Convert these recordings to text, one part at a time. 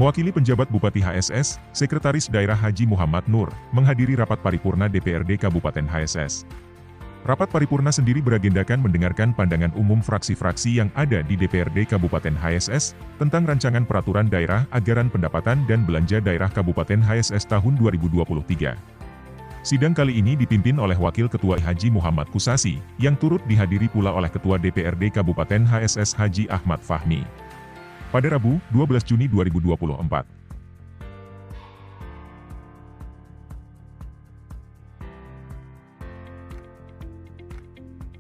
Mewakili penjabat Bupati HSS, Sekretaris Daerah Haji Muhammad Nur, menghadiri rapat paripurna DPRD Kabupaten HSS. Rapat paripurna sendiri beragendakan mendengarkan pandangan umum fraksi-fraksi yang ada di DPRD Kabupaten HSS, tentang rancangan peraturan daerah anggaran pendapatan dan belanja daerah Kabupaten HSS tahun 2023. Sidang kali ini dipimpin oleh Wakil Ketua Haji Muhammad Kusasi, yang turut dihadiri pula oleh Ketua DPRD Kabupaten HSS Haji Ahmad Fahmi. Pada Rabu, 12 Juni 2024.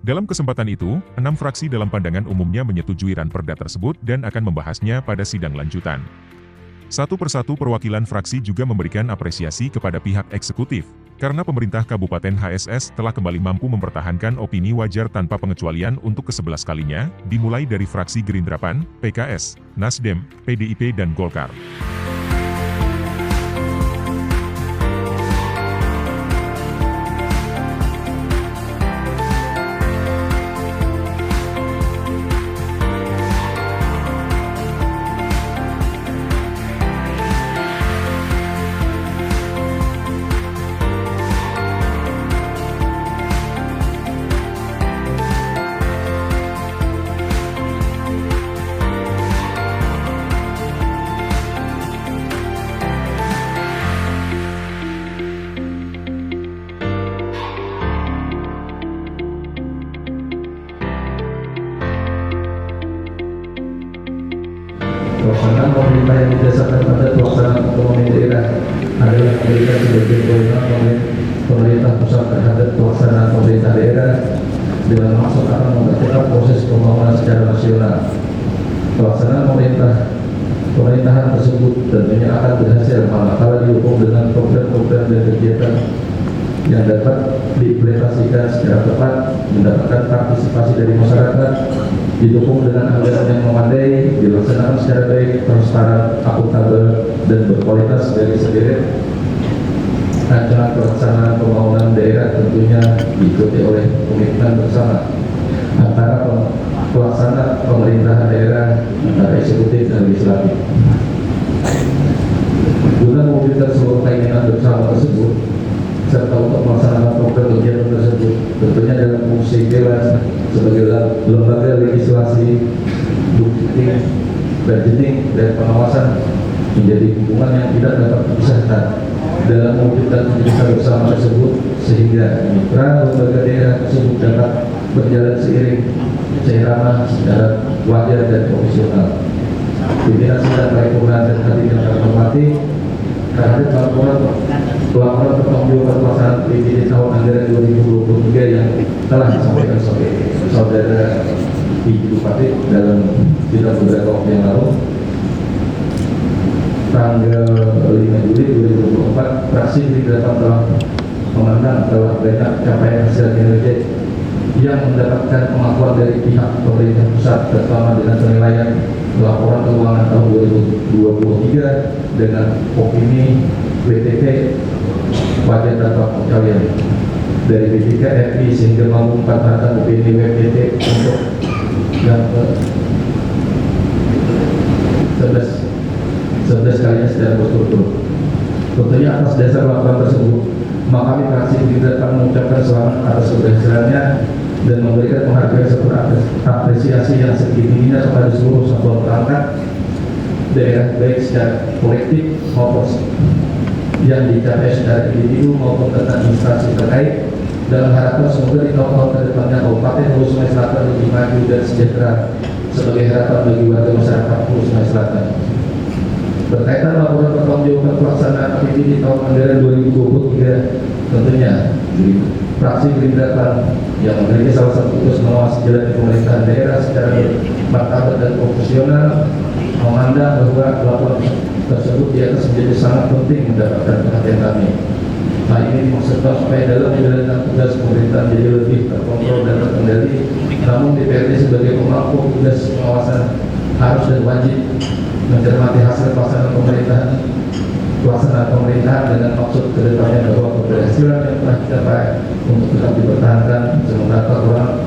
Dalam kesempatan itu, 6 fraksi dalam pandangan umumnya menyetujui ranperda tersebut dan akan membahasnya pada sidang lanjutan. Satu persatu perwakilan fraksi juga memberikan apresiasi kepada pihak eksekutif, karena pemerintah Kabupaten HSS telah kembali mampu mempertahankan opini wajar tanpa pengecualian untuk ke-11 kalinya, dimulai dari fraksi Gerindra PAN, PKS, Nasdem, PDIP dan Golkar. Pelaksanaan pemerintah yang didasarkan pada pelaksanaan otonomi daerah adalah memberikan sebagian kewenangan pemerintah pusat terhadap pelaksanaan pemerintah daerah dengan maksud akan mempercepat proses pembangunan secara nasional. Pelaksanaan pemerintahan tersebut tentunya akan berhasil manakala didukung dengan program-program dan kegiatan yang dapat diimplementasikan secara tepat, mendapatkan partisipasi dari masyarakat, didukung dengan anggaran yang memadai, dilaksanakan secara baik, transparan, akuntabel, dan berkualitas dari sederet rancangan pelaksanaan pembangunan daerah tentunya diikuti oleh komitmen bersama antara pelaksana pemerintahan daerah, antara eksekutif dan legislatif. Guna mewujudkan seluruh keinginan bersama tersebut, serta untuk melaksanakan program kegiatan tersebut, tentunya dalam fungsi dewan sebagai lembaga legislasi, budgeting, dan pengawasan menjadi hubungan yang tidak dapat dipisahkan dalam mewujudkan keputusan bersama tersebut, sehingga mitra lembaga daerah tersebut dapat berjalan seiring seirama secara wajar dan profesional. Pimpinan sidang paripurna dan hadirin yang kami hormati, terhadap laporan pertanggungjawaban pelaksanaan APBD tahun anggaran 2023 yang telah disampaikan saudara Ibu Bupati dalam sidang beberapa waktu yang lalu, tanggal 5 Juli 2024, fraksi Gerindra telah memandang telah banyak capaian hasil kinerja yang mendapatkan pengakuan dari pihak pemerintah pusat, terutama dengan penilaian laporan keuangan tahun 2023 dengan opini WTP wajar tanpa pengecualian dari BPK RI, sehingga mampu mempertahankan opini WTP untuk yang ke-11 kalinya secara berturut-turut. Tentunya atas dasar laporan tersebut, maka kami fraksi Gerindra akan mengucapkan selamat atas keberhasilannya dan memberikan penghargaan serta apresiasi yang setinggi-tingginya kepada seluruh satuan perangkat daerah, baik secara kolektif maupun yang dicapai secara individu maupun tentang instansi terkait, dalam harapan semoga di tahun-tahun ke depannya Kabupaten Hulu Sungai Selatan lebih maju dan sejahtera sebagai harapan bagi warga masyarakat Hulu Sungai Selatan. Berkaitan laporan pertanggungjawaban pelaksanaan APBD tahun anggaran 2023, tentunya fraksi Gerindra yang memiliki salah satu tugas mengawasi jalan pemerintahan daerah secara martabat dan profesional, memandang bahwa laporan tersebut di atas menjadi sangat penting mendapatkan perhatian kami. Hal ini dimaksudkan supaya dalam menjalankan tugas pemerintahan jadi lebih terkontrol dan terkendali. Namun DPRD sebagai pemangku tugas pengawasan harus dan wajib mencermati hasil pelaksanaan pemerintahan dengan maksud kedepannya bahwa keberhasilan yang telah dicapai untuk tetap dipertahankan, sementara kekurangan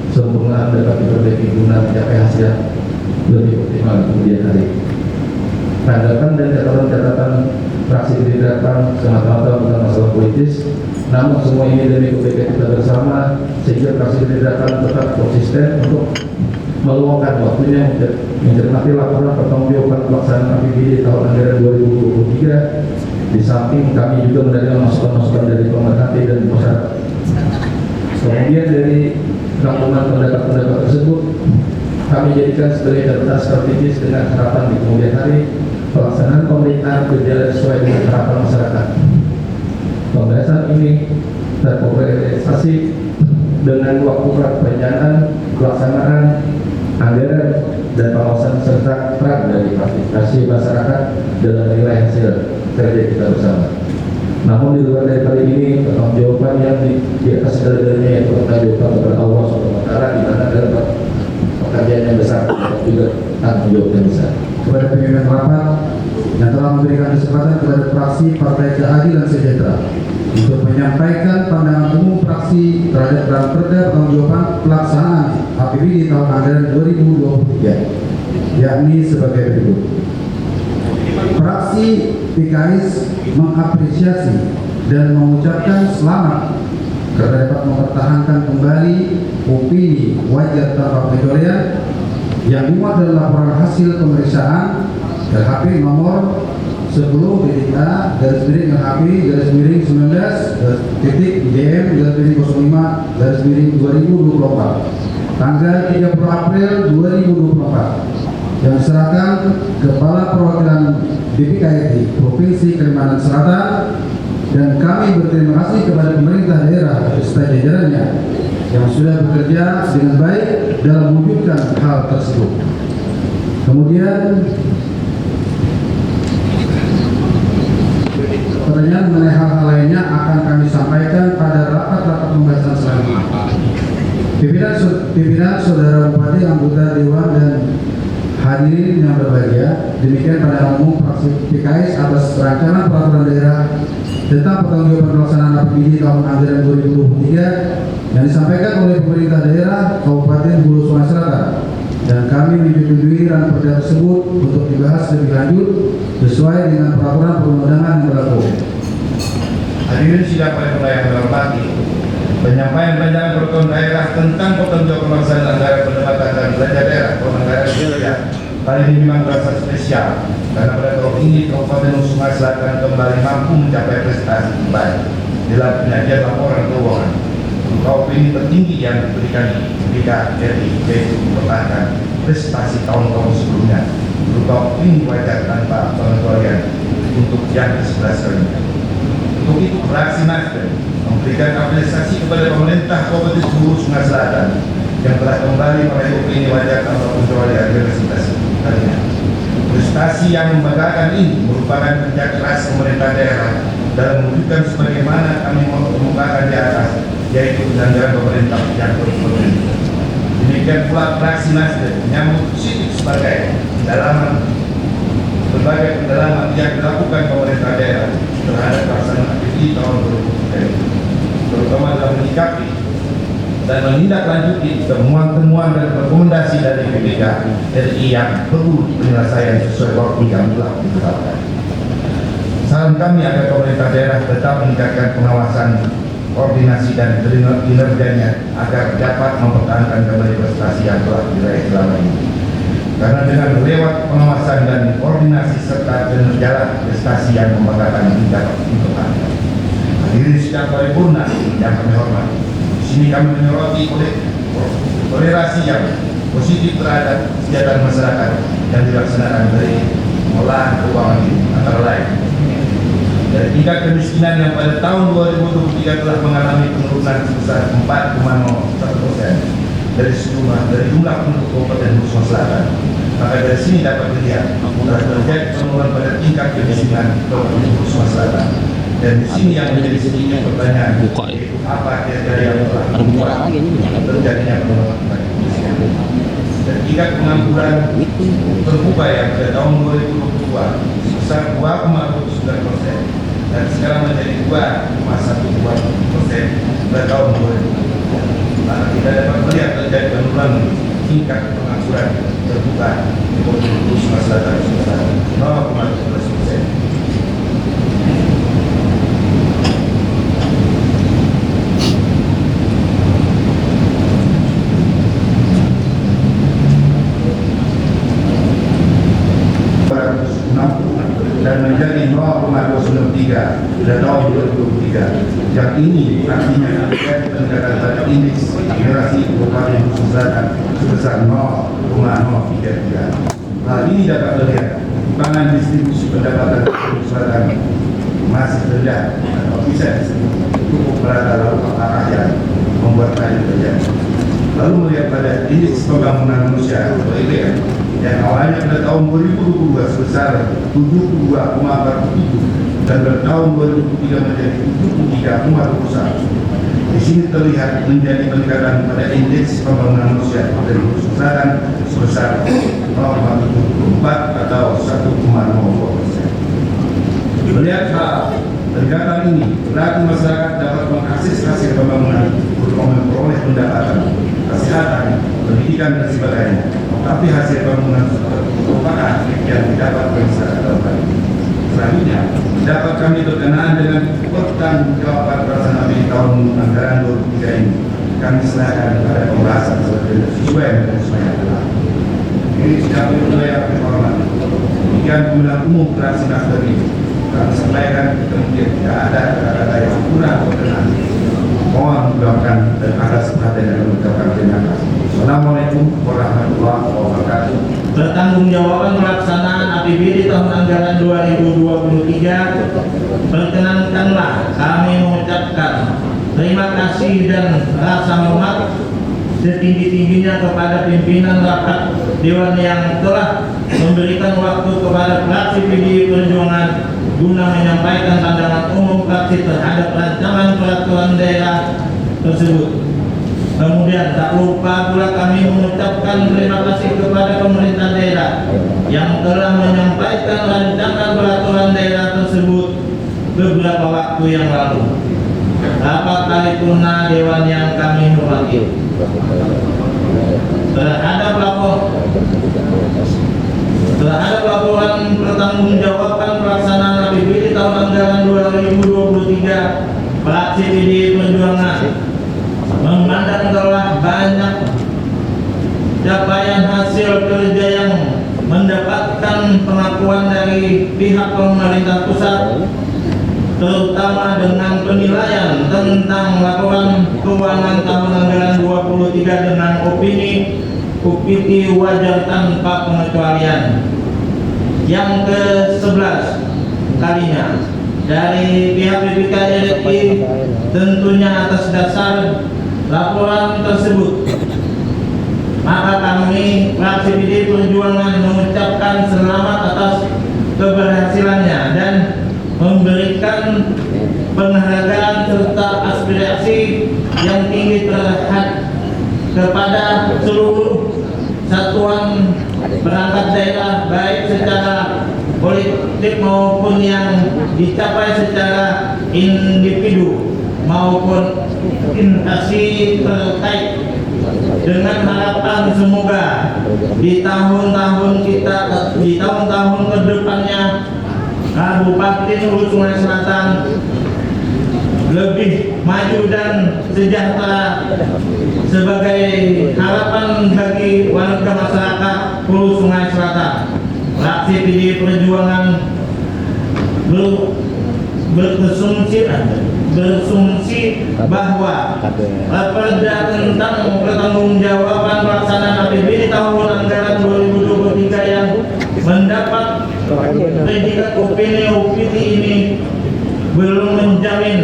kesempurnaan dapat diperbaiki guna mencapai hasil lebih optimal kemudian hari. tanggapan dan catatan fraksi Gerindra PAN semata-mata bukan masalah politis, namun semua ini demi kebaikan kita bersama, sehingga fraksi Gerindra PAN tetap konsisten untuk meluangkan waktunya mencermati laporan pertanggungjawaban pelaksanaan APBD tahun anggaran 2023. Di samping kami juga menerima masukan-masukan dari pemerhati dan masyarakat. Kemudian dari rangkuman pendapat-pendapat tersebut, kami jadikan sebagai catatan strategis dengan harapan di kemudian hari pelaksanaan pemerintahan berjalan sesuai dengan harapan masyarakat. Pembahasan ini terkompleksasi dengan waktu perencanaan, pelaksanaan, anggaran, dan pengawasan serta peran dari partisipasi masyarakat dalam menilai hasil kerja kita bersama. Namun di luar dari hal ini, pertanggungjawaban yang di atas segalanya yaitu pertanggungjawaban kepada Allah SWT, di mana dalam pekerjaan yang besar dan juga tanggung jawab yang besar. Kepada pimpinan rapat yang telah memberikan kesempatan kepada fraksi Partai Keadilan Sejahtera untuk menyampaikan pandangan umum fraksi terhadap draft perda pertanggungjawaban pelaksanaan APBD tahun anggaran 2023, yakni sebagai berikut. Fraksi PKS mengapresiasi dan mengucapkan selamat karena dapat mempertahankan kembali opini wajar tanpa pengecualian yang dimuat dalam laporan hasil pemeriksaan LHP nomor 10.A garis miring LHP garis miring 19.JM garis miring 05/2024 tanggal 30 April 2024 yang diserahkan Kepala Perwakilan DPKRI Provinsi Kalimantan Selatan, dan kami berterima kasih kepada pemerintah daerah beserta jajarannya yang sudah bekerja dengan baik dalam mewujudkan hal tersebut. Kemudian pertanyaan mengenai hal-hal lainnya akan kami sampaikan pada rapat-rapat pembahasan selanjutnya. Pimpinan Saudara Bupati, anggota Dewan dan hadirin yang berbahagia, demikian pandangan umum fraksi PKS atas rancangan peraturan daerah tentang pertanggungjawaban pelaksanaan APBD tahun anggaran 2023 yang disampaikan oleh pemerintah daerah Kabupaten Hulu Sungai Selatan, dan kami menyetujui rancangan perda tersebut untuk dibahas lebih lanjut sesuai dengan peraturan perundang-undangan yang berlaku. Hadirin sidang paripurna yang terhormati, penyampaian rancangan peraturan daerah tentang pertanggungjawaban pelaksanaan anggaran pendapatan dan belanja daerah tahun anggaran kali ini memang terasa spesial karena pada tahun ini Kabupaten Hulu Sungai Selatan kembali mampu mencapai prestasi terbaik dalam penyajian laporan keuangan. Berupa ini tertinggi yang diberikan DKRI, yaitu mempertahankan prestasi tahun-tahun sebelumnya berupa opini wajar tanpa pengecualian untuk yang ke-11 kalinya. Untuk itu, fraksi Nasdem memberikan apresiasi kepada pemerintah Kabupaten Hulu Sungai Selatan yang telah kembali meraih opini wajar tanpa pengecualian prestasi kalinya. Prestasi yang membanggakan ini merupakan kerja keras pemerintah daerah dalam mewujudkan sebagaimana kami mengemukakan di atas, yaitu penyelenggaraan pemerintah yang berkomitmen. Demikian pula fraksi Nasdem menyambut positif sebagai berbagai pendalaman yang dilakukan pemerintah daerah terhadap pelaksanaan APBD tahun 2023, terutama dalam menyikapi dan menindaklanjuti temuan-temuan dan rekomendasi dari BPK-RI yang perlu penyelesaian sesuai waktu yang telah ditetapkan. Saran kami agar pemerintah daerah tetap meningkatkan pengawasan, koordinasi dan kinerjanya agar dapat mempertahankan kembali prestasi yang telah diraih selama ini. Karena dengan lewat pengawasan dan koordinasi serta kinerja prestasi yang membanggakan ini dapat dipertahankan. Hadirin sidang paripurna yang kami hormati, di sini kami menyoroti toleransi yang positif terhadap kesejahteraan masyarakat yang dilaksanakan dari pengolahan keuangan ini, antara lain dari tingkat kemiskinan yang pada tahun 2023 telah mengalami penurunan sebesar 4,01% dari jumlah penduduk Kabupaten Hulu Sungai Selatan. Maka dari sini dapat dilihat telah terjadi penurunan pada tingkat kemiskinan Kabupaten Hulu Sungai Selatan. Dan di sini yang menjadi sedikit pertanyaan, apa kira-kira yang telah membuat terjadinya penurunan tingkat kemiskinan? Dan tingkat pengangguran terbuka yang pada tahun 2022 sebesar 2,29% dan sekarang menjadi 2,12% pada tahun 2020. Maka kita dapat melihat terjadi penurunan tingkat pengangguran terbuka di Kabupaten Hulu Sungai Selatan sebesar 0,12%. dan menjadi 0,293 pada tahun 2023. Yang ini artinya peningkatan pada indeks generasi Kabupaten Khusus Selatan sebesar 0,033. Hal ini dapat terlihat timbangan distribusi pendapatan Khusus Selatan masih rendah atau bisa disebut cukup merata lalu arahnya membuat hal ini terjadi. Lalu melihat pada indeks pembangunan manusia atau IPM yang awalnya pada tahun 2022 sebesar 72,47 dan pada tahun 2003 menjadi 73,21. Di sini terlihat menjadi peningkatan pada indeks pembangunan manusia dari Khusus Selatan sebesar 0,74 atau 1,02%. Melihat hal peningkatan ini, berarti masyarakat dapat mengakses hasil pembangunan berupa memperoleh pendapatan, kesehatan, pendidikan dan sebagainya. Tapi hasil pembangunan merupakan yang didapat oleh masyarakat dalam ini. Selanjutnya, dapat kami berkenaan dengan pertanggungjawaban pelaksanaan di tahun anggaran 2003 ini. Kami serahkan kepada pembahasan sesuai dengan sesuai. Ini sudah yang hormati. Demikian pemilihan umum fraksi Nasdem ini. Kami sampaikan kemudian tidak ada kata-kata yang kurang berkenan. Mohon didoakan dan atas perhatian dan mengucapkan terima kasih. Assalamualaikum warahmatullahi wabarakatuh. Pertanggungjawaban pelaksanaan APBD tahun anggaran 2023, perkenankanlah kami mengucapkan terima kasih dan rasa hormat setinggi-tingginya kepada pimpinan rapat Dewan yang telah memberikan waktu kepada fraksi PDI Perjuangan guna menyampaikan pandangan umum fraksi terhadap rancangan peraturan daerah tersebut. Kemudian tak lupa pula kami mengucapkan terima kasih kepada pemerintah daerah yang telah menyampaikan rancangan peraturan daerah tersebut beberapa waktu yang lalu. Rapat paripurna Dewan yang kami hormati, terhadap laporan pertanggungjawaban pelaksanaan APBD tahun anggaran 2023, fraksi PDI Perjuangan memandang telah banyak capaian hasil kerja yang mendapatkan pengakuan dari pihak pemerintah pusat, terutama dengan penilaian tentang laporan keuangan tahun anggaran 2023 dengan opini UPT wajar tanpa pengecualian. Yang ke-11 kalinya dari pihak BPK RRI, tentunya atas dasar laporan tersebut, maka kami fraksi PDI Perjuangan mengucapkan selamat atas keberhasilannya dan memberikan penghargaan serta aspirasi yang tinggi terhadap kepada seluruh satuan perangkat daerah, baik secara politik maupun yang dicapai secara individu maupun instansi terkait, dengan harapan semoga di tahun-tahun ke depannya Kabupaten Hulu Sungai Selatan lebih maju dan sejahtera sebagai harapan bagi warga masyarakat Hulu Sungai Selatan. Fraksi PDI Perjuangan berasumsi bahwa perda tentang pertanggungjawaban pelaksanaan APBD tahun anggaran 2023 yang mendapat predikat opini UPT ini belum menjamin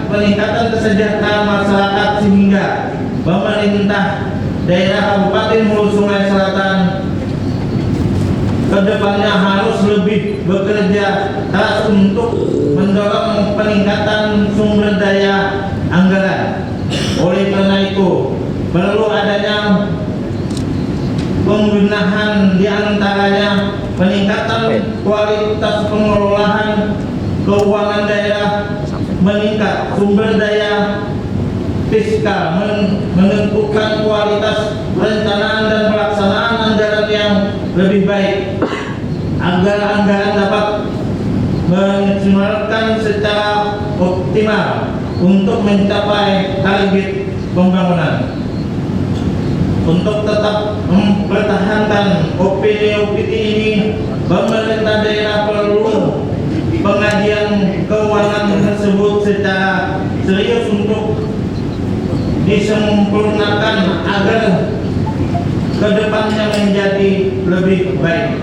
peningkatan kesejahteraan masyarakat, sehingga pemerintah daerah Kabupaten Hulu Sungai Selatan kedepannya harus lebih bekerja keras untuk mendorong peningkatan sumber daya anggaran. Oleh karena itu, perlu adanya pembenahan, diantaranya peningkatan kualitas pengelolaan keuangan daerah, meningkat sumber daya fiskal, menentukan kualitas perencanaan dan pelaksanaan anggaran yang lebih baik agar anggaran dapat maksimalkan secara optimal untuk mencapai target pembangunan. Untuk tetap mempertahankan opini UPT ini, pemerintah daerah serius untuk disempurnakan agar kedepannya menjadi lebih baik.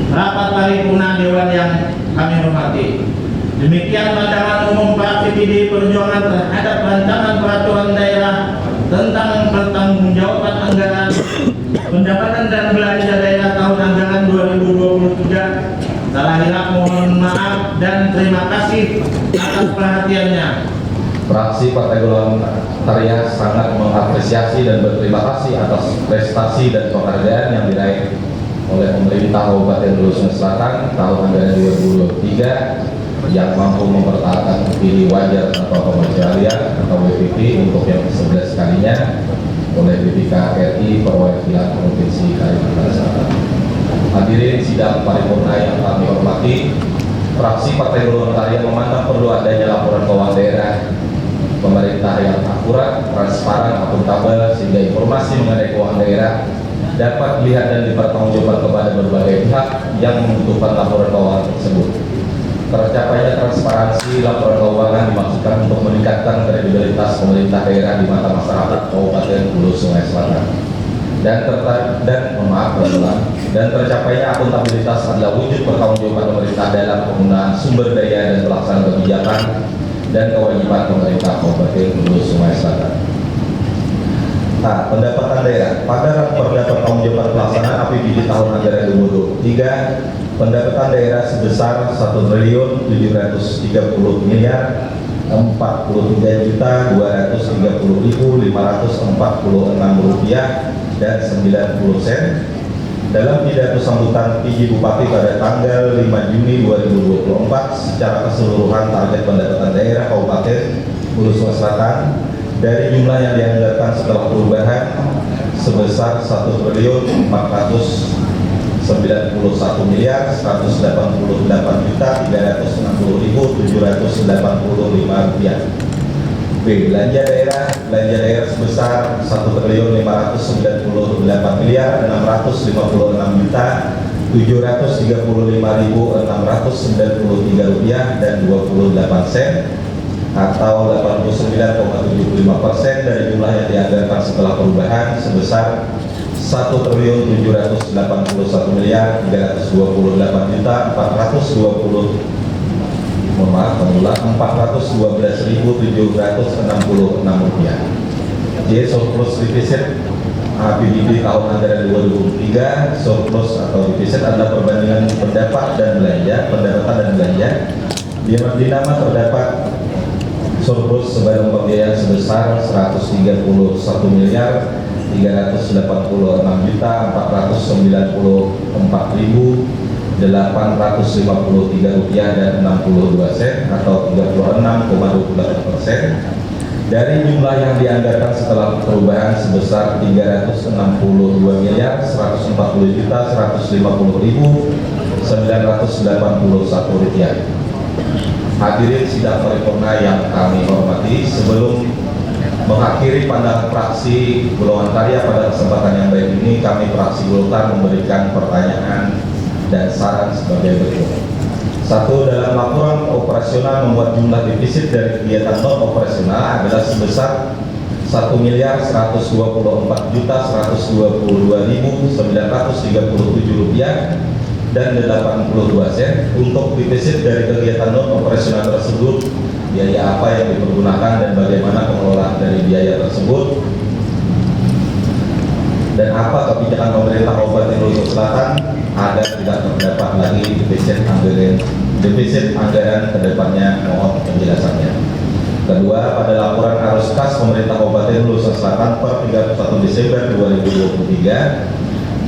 Rapat paripurna Dewan yang kami hormati, demikian pandangan umum fraksi PDI Perjuangan terhadap rancangan peraturan daerah tentang pertanggungjawaban anggaran pendapatan dan belanja daerah tahun anggaran 2023. Salah hilap mohon maaf dan terima kasih atas perhatiannya. Fraksi Partai Golongan Karya sangat mengapresiasi dan berterima kasih atas prestasi dan penghargaan yang diraih oleh pemerintah Kabupaten Hulu Sungai Selatan tahun anggaran 2023 yang mampu mempertahankan pilih wajar atau pengecualian atau WPP untuk yang ke-11 kalinya oleh BPK RI Perwakilan Provinsi Kalimantan Selatan. Hadirin sidang paripurna yang kami hormati, fraksi Partai Golongan Karya memandang perlu adanya laporan keuangan daerah pemerintah yang akurat, transparan, akuntabel sehingga informasi mengenai keuangan daerah dapat dilihat dan dipertanggungjawabkan kepada berbagai pihak yang membutuhkan laporan keuangan tersebut. Tercapainya transparansi laporan keuangan dimaksudkan untuk meningkatkan kredibilitas pemerintah daerah di mata masyarakat Kabupaten Hulu Sungai Selatan. Dan tercapainya akuntabilitas adalah wujud pertanggungjawaban pemerintah dalam penggunaan sumber daya dan pelaksanaan kebijakan dan kewajiban pemerintah Kabupaten Hulu Sungai Selatan. Nah, pendapatan daerah pada pertanggungjawaban pelaksanaan APBD tahun anggaran 2023, pendapatan daerah sebesar 1.730 miliar 43.230.546 rupiah dan 90 sen. Dalam pidato sambutan PJ Bupati pada tanggal 5 Juni 2024, secara keseluruhan target pendapatan daerah Kabupaten Hulu Sungai Selatan dari jumlah yang dianggarkan setelah perubahan sebesar 1.491 miliar 188.360.785 rupiah. B. Belanja daerah sebesar 1.598 miliar 685.735.693 rupiah dan 28 sen atau 89,75% dari jumlah yang dianggarkan setelah perubahan sebesar 1.781 miliar 412.766 rupiah. J. Surplus defisit APBD tahun anggaran 2023. Surplus atau defisit adalah perbandingan pendapatan dan belanja. Di nama terdapat surplus sebanyak pembiayaan sebesar 131 miliar 386.494.853 rupiah dan 62 sen atau 36,28% dari jumlah yang dianggarkan setelah perubahan sebesar 362 miliar 140.150.981 rupiah. Hadirin sidang paripurna yang kami hormati, sebelum mengakhiri pandangan fraksi Golongan Karya pada kesempatan yang baik ini, kami fraksi Golkar memberikan pertanyaan dan saran sebagai berikut. 1. Dalam laporan operasional membuat jumlah defisit dari kegiatan non operasional adalah sebesar 1.124.122.937 rupiah dan 82 sen. Untuk defisit dari kegiatan non operasional tersebut, biaya apa yang dipergunakan dan bagaimana pengelolaan dari biaya tersebut, dan apa kebijakan pemerintah Kabupaten Hulu Selatan agar tidak terdapat lagi defisit anggaran kedepannya. Mohon penjelasannya. Kedua, pada laporan arus kas pemerintah Kabupaten Hulu Selatan per 31 Desember 2023,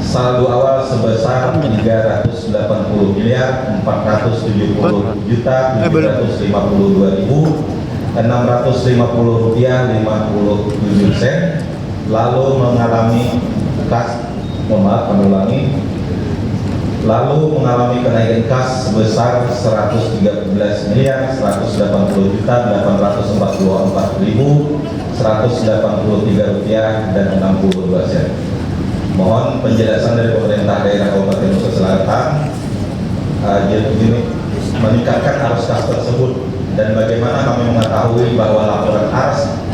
saldo awal sebesar 380 miliar 470.752.650 rupiah 57 sen, lalu mengalami kenaikan kas sebesar 113 miliar 180.844.183 rupiah dan 62 sen. Mohon penjelasan dari pemerintah daerah Kabupaten Hulu Selatan. Jadi begini, meningkatkan arus kas tersebut, dan bagaimana kami mengetahui bahwa laporan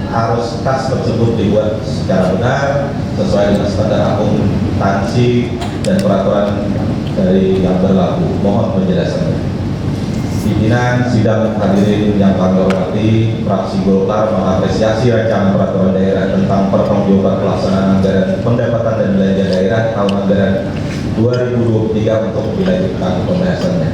arus kas tersebut dibuat secara benar sesuai dengan standar akuntansi dan peraturan dari yang berlaku. Mohon penjelasannya. Pimpinan sidang hadirin yang kami hormati, fraksi Golkar mengapresiasi rancangan peraturan daerah tentang pertanggungjawaban pelaksanaan anggaran pendapatan dan belanja daerah tahun anggaran 2023 untuk dilanjutkan pembahasannya.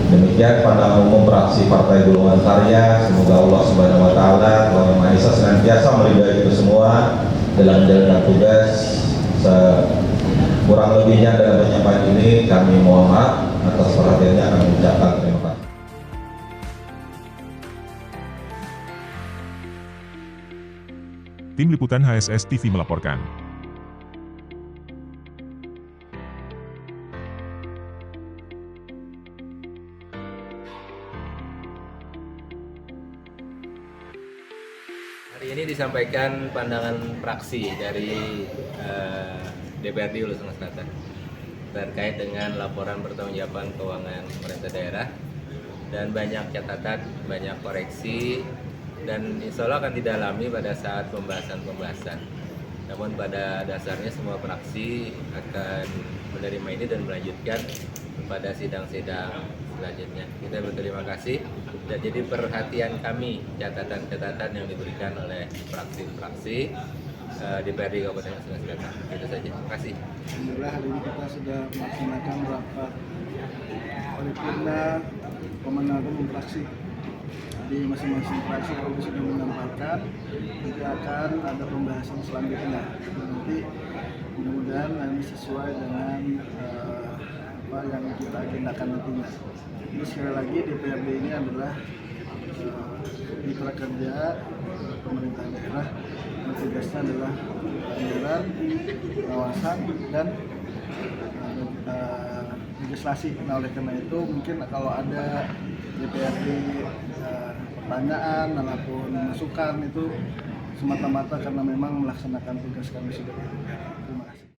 Demikian pandangan umum fraksi Partai Golongan Karya. Semoga Allah Subhanahu wa taala, Tuhan Yang Maha Esa senantiasa meridai itu semua dalam menjalankan tugas. Kurang lebihnya dalam penyampaian ini kami mohon maaf atas perhatiannya. Kami ucapkan terima kasih. Tim Liputan HSS TV melaporkan. Hari ini disampaikan pandangan fraksi dari DPRD Hulu Sungai Selatan terkait dengan laporan pertanggungjawaban keuangan pemerintah daerah, dan banyak catatan, banyak koreksi, dan insya Allah akan didalami pada saat pembahasan. Namun pada dasarnya semua fraksi akan menerima ini dan melanjutkan pada sidang-sidang selanjutnya. Kita berterima kasih dan jadi perhatian kami catatan-catatan yang diberikan oleh fraksi-fraksi DPRD Kabupaten Sungai Selatan. Itu saja. Terima kasih. Alhamdulillah hari ini kita sudah melaksanakan rapat paripurna pemenangan umum fraksi. Di masing-masing fraksi kami sudah menyampaikan nanti akan ada pembahasan selanjutnya. Nanti mudah-mudahan ini sesuai dengan apa yang kita agendakan nantinya. Ini sekali lagi DPRD ini adalah mitra kerja pemerintah daerah yang tugasnya adalah anggaran, pengawasan, dan legislasi. Nah, oleh karena itu mungkin kalau ada DPRD pertanyaan ataupun masukan itu semata-mata karena memang melaksanakan tugas kami sudah. Terima kasih.